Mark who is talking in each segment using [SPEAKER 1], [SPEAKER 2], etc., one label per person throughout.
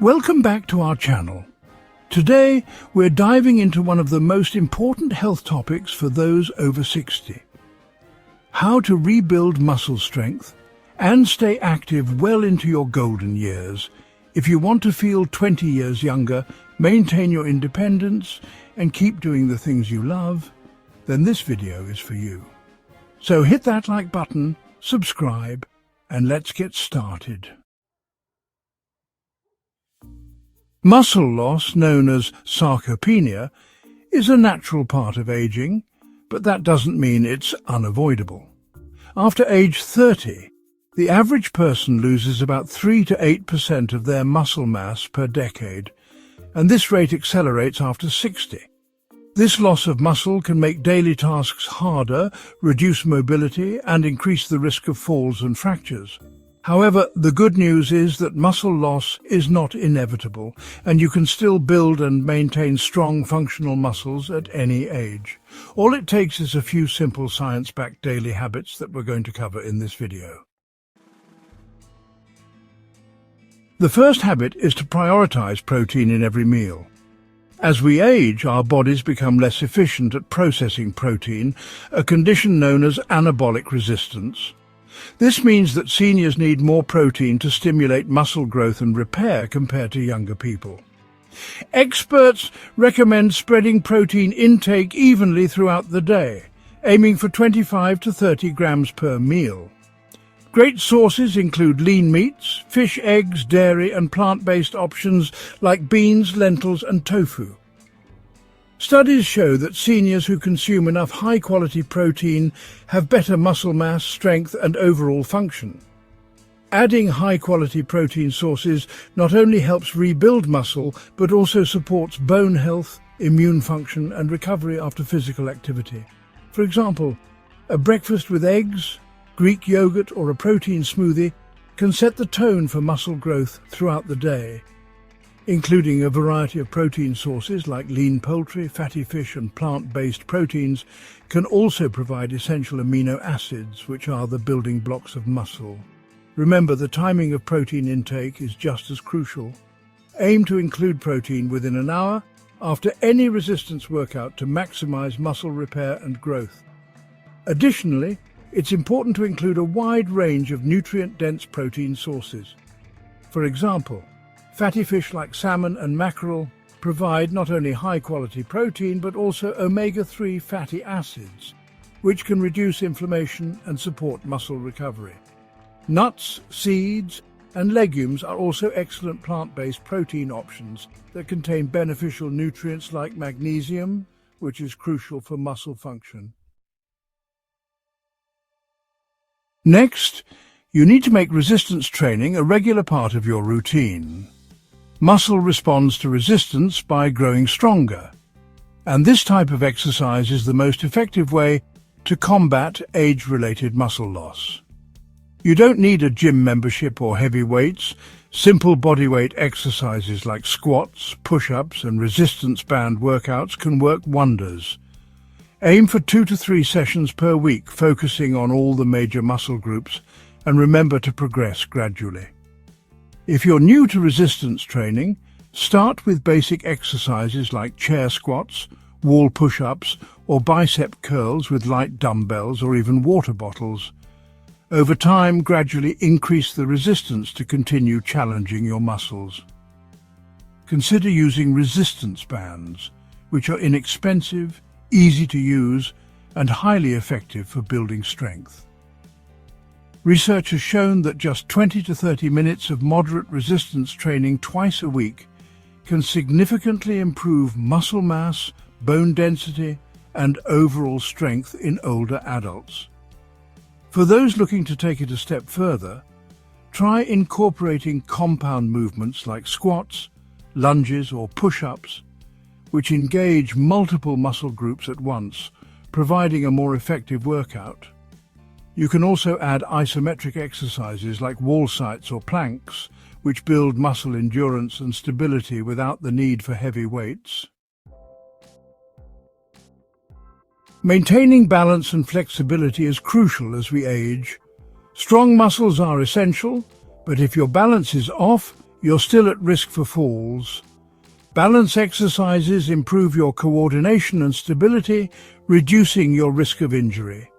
[SPEAKER 1] Welcome back to our channel. Today we're diving into one of the most important health topics for those over 60. How to rebuild muscle strength and stay active well into your golden years if you want to feel 20 years younger, maintain your independence and keep doing the things you love, then this video is for you. So hit that like button, subscribe, and let's get started. Muscle loss, known as sarcopenia, is a natural part of aging, but that doesn't mean it's unavoidable. After age 30, the average person loses about 3 to 8% of their muscle mass per decade, and this rate accelerates after 60. This loss of muscle can make daily tasks harder, reduce mobility, and increase the risk of falls and fractures. However, the good news is that muscle loss is not inevitable, and you can still build and maintain strong functional muscles at any age. All it takes is a few simple science-backed daily habits that we're going to cover in this video. The first habit is to prioritize protein in every meal. As we age, our bodies become less efficient at processing protein, a condition known as anabolic resistance. This means that seniors need more protein to stimulate muscle growth and repair compared to younger people. Experts recommend spreading protein intake evenly throughout the day, aiming for 25 to 30 grams per meal. Great sources include lean meats, fish, eggs, dairy and plant-based options like beans, lentils and tofu. Studies show that seniors who consume enough high-quality protein have better muscle mass, strength and overall function. Adding high-quality protein sources not only helps rebuild muscle, but also supports bone health, immune function and recovery after physical activity. For example, a breakfast with eggs, Greek yogurt or a protein smoothie can set the tone for muscle growth throughout the day. Including a variety of protein sources like lean poultry, fatty fish and plant-based proteins can also provide essential amino acids, which are the building blocks of muscle. Remember, the timing of protein intake is just as crucial. Aim to include protein within an hour after any resistance workout to maximize muscle repair and growth. Additionally, it's important to include a wide range of nutrient-dense protein sources. For example, fatty fish like salmon and mackerel provide not only high-quality protein but also omega-3 fatty acids, which can reduce inflammation and support muscle recovery. Nuts, seeds and legumes are also excellent plant-based protein options that contain beneficial nutrients like magnesium, which is crucial for muscle function. Next, you need to make resistance training a regular part of your routine. Muscle responds to resistance by growing stronger, and this type of exercise is the most effective way to combat age-related muscle loss. You don't need a gym membership or heavy weights. Simple bodyweight exercises like squats, push-ups and resistance band workouts can work wonders. Aim for 2 to 3 sessions per week, focusing on all the major muscle groups, and remember to progress gradually. If you're new to resistance training, start with basic exercises like chair squats, wall push-ups, or bicep curls with light dumbbells or even water bottles. Over time, gradually increase the resistance to continue challenging your muscles. Consider using resistance bands, which are inexpensive, easy to use, and highly effective for building strength. Research has shown that just 20 to 30 minutes of moderate resistance training twice a week can significantly improve muscle mass, bone density, and overall strength in older adults. For those looking to take it a step further, try incorporating compound movements like squats, lunges, or push-ups, which engage multiple muscle groups at once, providing a more effective workout. You can also add isometric exercises like wall sites or planks, which build muscle endurance and stability without the need for heavy weights. Maintaining balance and flexibility is crucial as we age. Strong muscles are essential, but if your balance is off, you're still at risk for falls. Balance exercises improve your coordination and stability, reducing your risk of injury.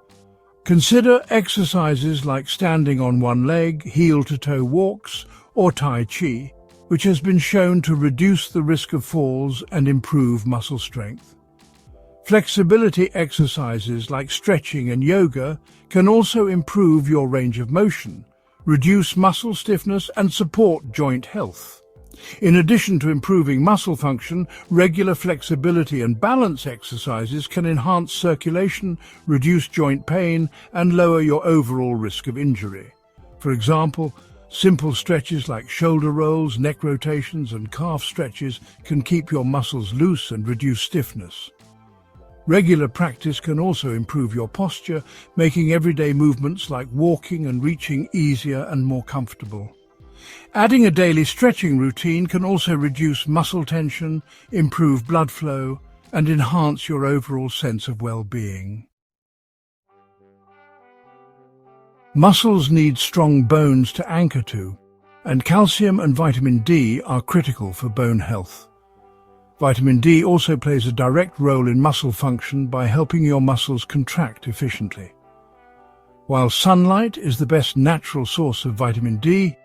[SPEAKER 1] Consider exercises like standing on one leg, heel-to-toe walks, or Tai Chi, which has been shown to reduce the risk of falls and improve muscle strength. Flexibility exercises like stretching and yoga can also improve your range of motion, reduce muscle stiffness, and support joint health. In addition to improving muscle function, regular flexibility and balance exercises can enhance circulation, reduce joint pain, and lower your overall risk of injury. For example, simple stretches like shoulder rolls, neck rotations, and calf stretches can keep your muscles loose and reduce stiffness. Regular practice can also improve your posture, making everyday movements like walking and reaching easier and more comfortable. Adding a daily stretching routine can also reduce muscle tension, improve blood flow, and enhance your overall sense of well-being. Muscles need strong bones to anchor to, and calcium and vitamin D are critical for bone health. Vitamin D also plays a direct role in muscle function by helping your muscles contract efficiently. While sunlight is the best natural source of vitamin D,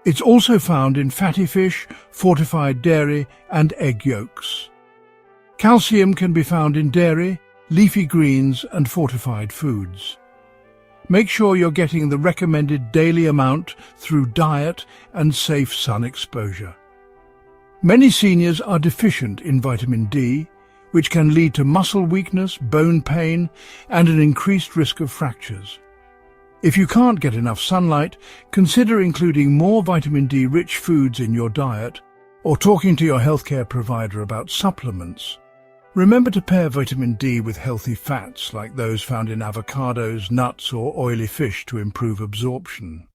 [SPEAKER 1] it's also found in fatty fish, fortified dairy, and egg yolks. Calcium can be found in dairy, leafy greens, and fortified foods. Make sure you're getting the recommended daily amount through diet and safe sun exposure. Many seniors are deficient in vitamin D, which can lead to muscle weakness, bone pain, and an increased risk of fractures. If you can't get enough sunlight, consider including more vitamin D-rich foods in your diet or talking to your healthcare provider about supplements. Remember to pair vitamin D with healthy fats like those found in avocados, nuts, or oily fish to improve absorption.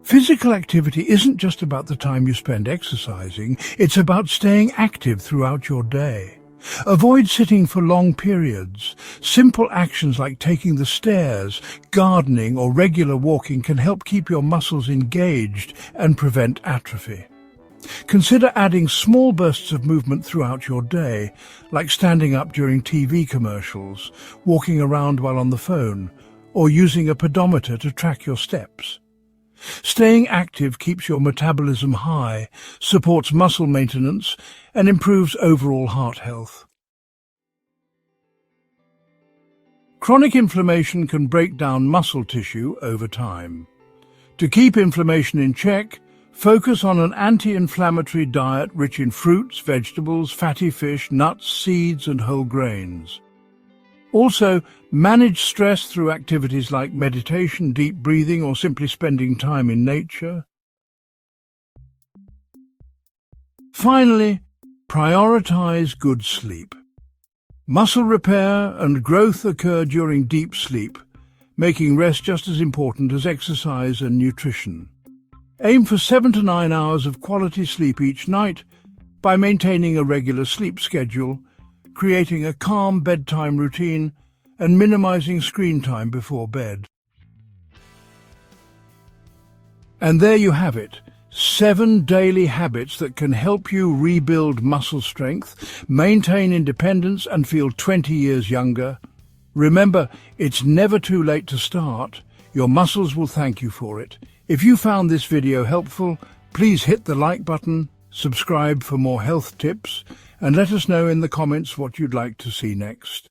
[SPEAKER 1] Physical activity isn't just about the time you spend exercising, it's about staying active throughout your day. Avoid sitting for long periods. Simple actions like taking the stairs, gardening, or regular walking can help keep your muscles engaged and prevent atrophy. Consider adding small bursts of movement throughout your day, like standing up during TV commercials, walking around while on the phone, or using a pedometer to track your steps. Staying active keeps your metabolism high, supports muscle maintenance, and improves overall heart health. Chronic inflammation can break down muscle tissue over time. To keep inflammation in check, focus on an anti-inflammatory diet rich in fruits, vegetables, fatty fish, nuts, seeds, and whole grains. Also, manage stress through activities like meditation, deep breathing, or simply spending time in nature. Finally, prioritize good sleep. Muscle repair and growth occur during deep sleep, making rest just as important as exercise and nutrition. Aim for 7 to 9 hours of quality sleep each night by maintaining a regular sleep schedule, creating a calm bedtime routine, and minimizing screen time before bed. And there you have it, 7 daily habits that can help you rebuild muscle strength, maintain independence, and feel 20 years younger. Remember, it's never too late to start. Your muscles will thank you for it. If you found this video helpful, please hit the like button, subscribe for more health tips, and let us know in the comments what you'd like to see next.